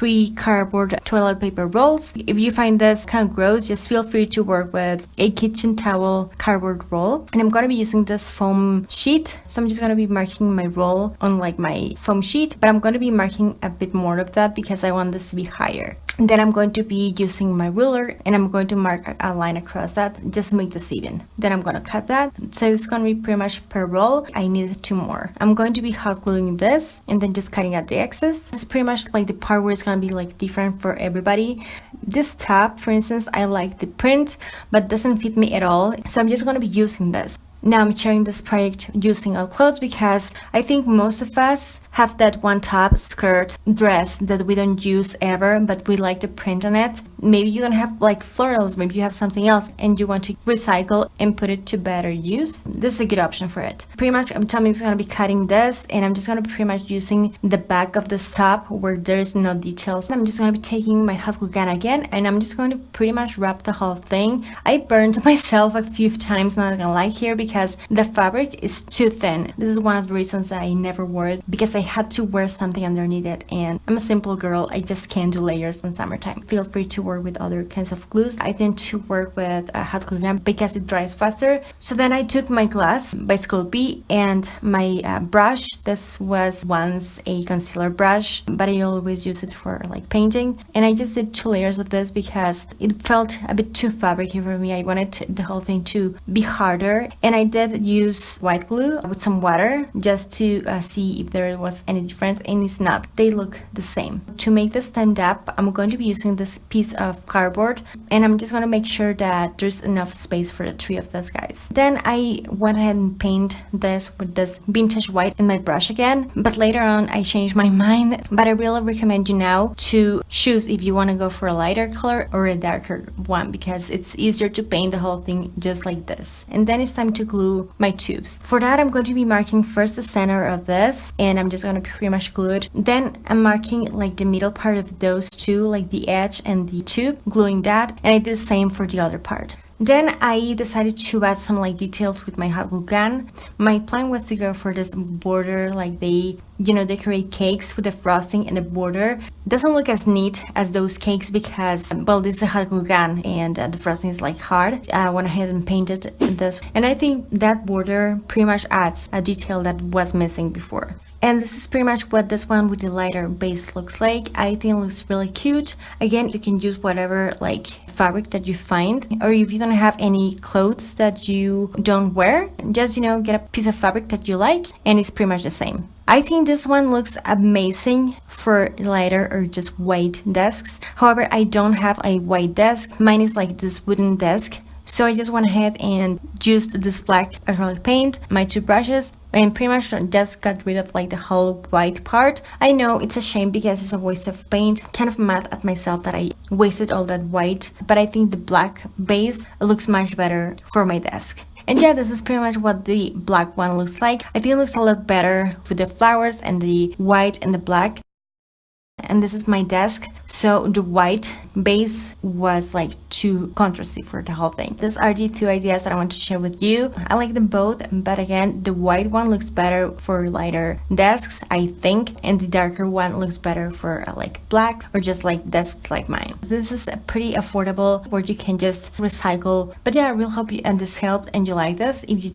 3 cardboard toilet paper rolls. If you find this kind of gross, just feel free to work with a kitchen towel cardboard roll. And I'm going to be using this foam sheet. So I'm just going to be marking my roll on like my foam sheet, but I'm going to be marking a bit more of that because I want this to be higher. And then I'm going to be using my ruler and I'm going to mark a line across that just to make this even. Then I'm going to cut that. So it's going to be pretty much per roll. I need 2 more. I'm going to be hot gluing this and then just cutting out the excess. It's pretty much like the part where it's going to be like different for everybody. This top, for instance, I like the print, but doesn't fit me at all. So I'm just going to be using this. Now I'm sharing this project using our clothes because I think most of us have that one top, skirt, dress that we don't use ever, but we like the print on it. Maybe you don't have like florals, maybe you have something else and you want to recycle and put it to better use. This is a good option for it. Pretty much I'm going to be cutting this and I'm just going to be pretty much using the back of this top where there's no details. I'm just going to be taking my hot glue gun again and I'm just going to pretty much wrap the whole thing. I burned myself a few times, not gonna lie here, because the fabric is too thin. This is one of the reasons that I never wore it, because I had to wear something underneath it and I'm a simple girl. I just can't do layers in summertime. Feel free to work with other kinds of glues. I tend to work with a hot glue gun because it dries faster. So then I took my glass by Sculpey and my brush. This was once a concealer brush, but I always use it for like painting. And I just did 2 layers of this because it felt a bit too fabricy for me. I wanted the whole thing to be harder. And I did use white glue with some water just to see if there was any difference, and it's not. They look the same. To make this stand up, I'm going to be using this piece of cardboard and I'm just going to make sure that there's enough space for the 3 of these guys. Then I went ahead and paint this with this vintage white in my brush again, but later on I changed my mind. But I really recommend you now to choose if you want to go for a lighter color or a darker one, because it's easier to paint the whole thing just like this. And then it's time to glue my tubes. For that I'm going to be marking first the center of this and I'm just going to pretty much glue it. Then I'm marking like the middle part of those 2, like the edge and the tube, gluing that, and I did the same for the other part. Then I decided to add some like details with my hot glue gun. My plan was to go for this border, like they, you know, decorate cakes with the frosting and the border. It doesn't look as neat as those cakes because, well, this is a hot glue gun and the frosting is like hard. I went ahead and painted this, and I think that border pretty much adds a detail that was missing before. And this is pretty much what this one with the lighter base looks like. I think it looks really cute. Again, you can use whatever like fabric that you find, or if you don't have any clothes that you don't wear, just, you know, get a piece of fabric that you like and it's pretty much the same. I think this one looks amazing for lighter or just white desks. However, I don't have a white desk. Mine is like this wooden desk. So I just went ahead and used this black acrylic paint, my 2 brushes, and pretty much just got rid of like the whole white part. I know it's a shame because it's a waste of paint. Kind of mad at myself that I wasted all that white, but I think the black base looks much better for my desk. And yeah, this is pretty much what the black one looks like. I think it looks a lot better with the flowers and the white and the black. And this is my desk, so the white base was like too contrasty for the whole thing. These are the 2 ideas that I want to share with you. I like them both, but again, the white one looks better for lighter desks, I think, and the darker one looks better for like black or just like desks like mine. This is pretty affordable where you can just recycle. But yeah, I really hope you and this helped and you like this. If you